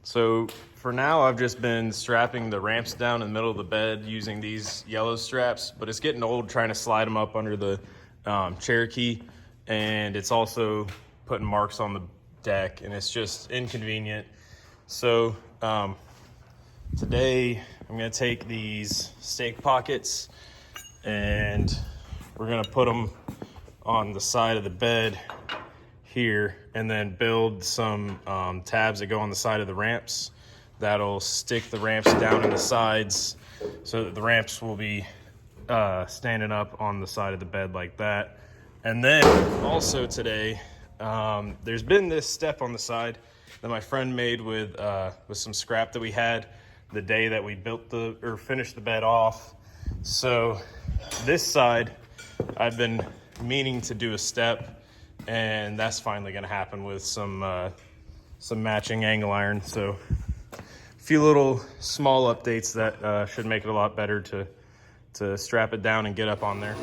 So for now, I've just been strapping the ramps down in the middle of the bed using these yellow straps, but it's getting old trying to slide them up under the Cherokee, and it's also putting marks on the deck, and it's just inconvenient. So today I'm gonna take these stake pockets and we're gonna put them on the side of the bed here, and then build some tabs that go on the side of the ramps that'll stick the ramps down in the sides so that the ramps will be standing up on the side of the bed like that. And then also today, there's been this step on the side that my friend made with some scrap that we had the day that we finished the bed off. So this side, I've been meaning to do a step, and that's finally going to happen with some matching angle iron. So a few little small updates that should make it a lot better to strap it down and get up on there.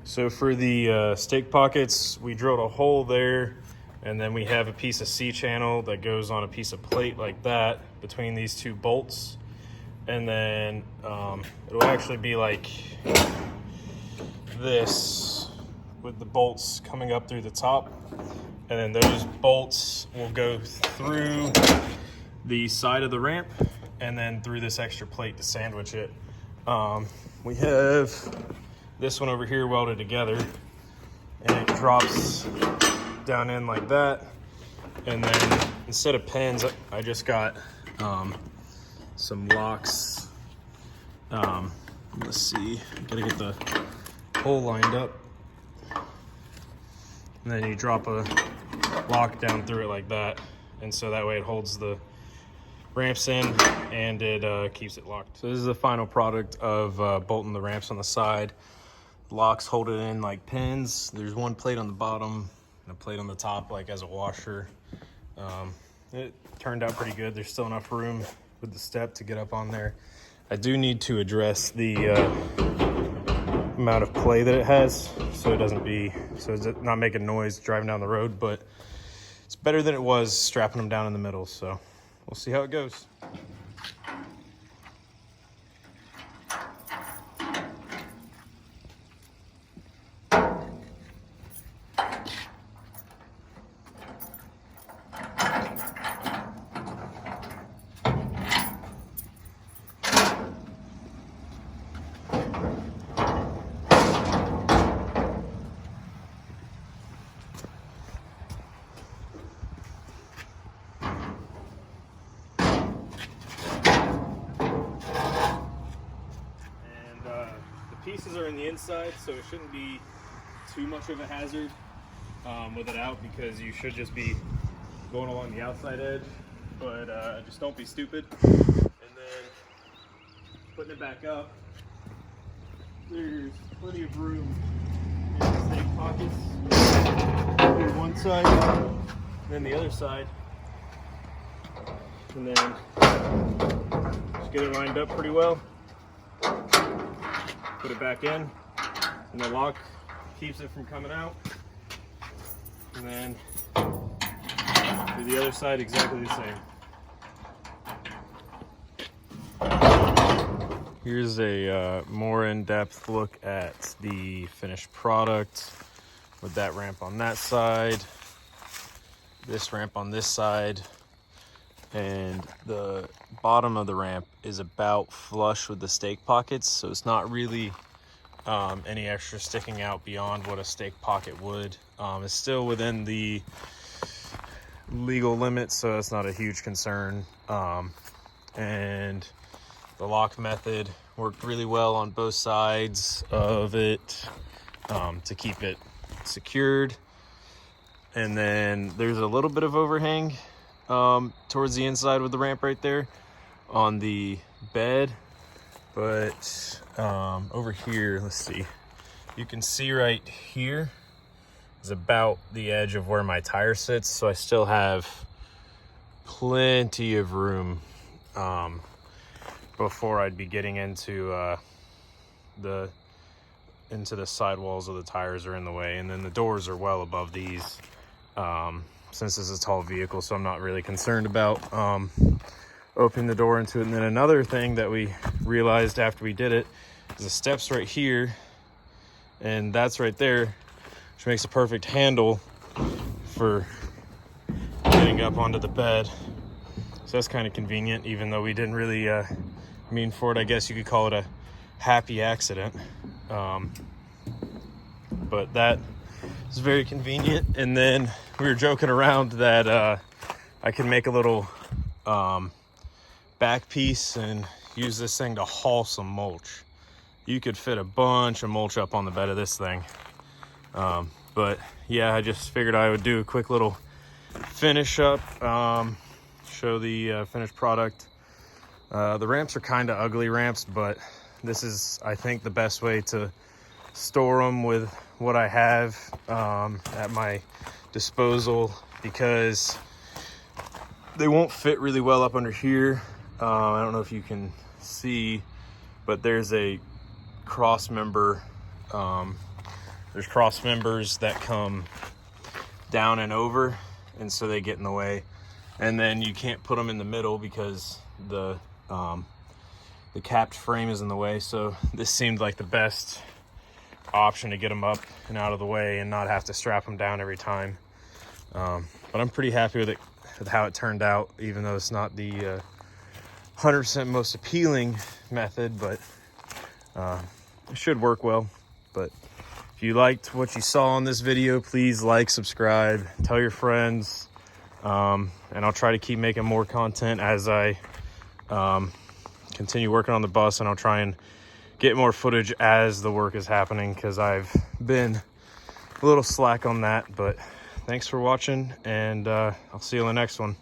So for the stake pockets, we drilled a hole there, and then we have a piece of C-channel that goes on a piece of plate like that between these two bolts. And then it'll actually be like this with the bolts coming up through the top. And then those bolts will go through the side of the ramp and then through this extra plate to sandwich it. We have this one over here welded together, and it drops down in like that. And then instead of pins, I just got some locks. Let's see, gotta get the hole lined up, and then you drop a lock down through it like that, and so that way it holds the ramps in and it keeps it locked. So this is the final product of bolting the ramps on the side. Locks hold it in like pins. There's one plate on the bottom and a plate on the top like as a washer. It turned out pretty good. There's still enough room with the step to get up on there. I do need to address the amount of play that it has so it's not making noise driving down the road, but it's better than it was strapping them down in the middle. So we'll see how it goes. Pieces are in the inside, so it shouldn't be too much of a hazard with it out, because you should just be going along the outside edge, but just don't be stupid. And then putting it back up, there's plenty of room in the stake pockets. Here's one side, then the other side, and then just get it lined up pretty well. Put it back in, and the lock keeps it from coming out. And then do the other side exactly the same. Here's a more in-depth look at the finished product with that ramp on that side, this ramp on this side, and the bottom of the ramp is about flush with the stake pockets, so it's not really any extra sticking out beyond what a stake pocket would. It's still within the legal limits, so it's not a huge concern. And the lock method worked really well on both sides of it to keep it secured. And then there's a little bit of overhang towards the inside with the ramp right there on the bed. But over here, let's see, you can see right here is about the edge of where my tire sits. So I still have plenty of room before I'd be getting into the sidewalls of the tires are in the way. And then the doors are well above these since this is a tall vehicle, so I'm not really concerned about opening the door into it. And then another thing that we realized after we did it is the steps right here, and that's right there, which makes a perfect handle for getting up onto the bed. So that's kind of convenient, even though we didn't really mean for it. I guess you could call it a happy accident. But that is very convenient. And then we were joking around that I can make a little back piece and use this thing to haul some mulch. You could fit a bunch of mulch up on the bed of this thing. But yeah, I just figured I would do a quick little finish up, show the finished product. The ramps are kind of ugly ramps, but this is, I think, the best way to store them with what I have at my disposal, because they won't fit really well up under here. I don't know if you can see, but there's a cross member. There's cross members that come down and over, and so they get in the way. And then you can't put them in the middle because the capped frame is in the way. So this seemed like the best option to get them up and out of the way and not have to strap them down every time. But I'm pretty happy with it, with how it turned out, even though it's not the 100% most appealing method, but it should work well. But if you liked what you saw in this video, please like, subscribe, tell your friends, and I'll try to keep making more content as I continue working on the bus, and I'll try and get more footage as the work is happening, because I've been a little slack on that. But thanks for watching, and I'll see you in the next one.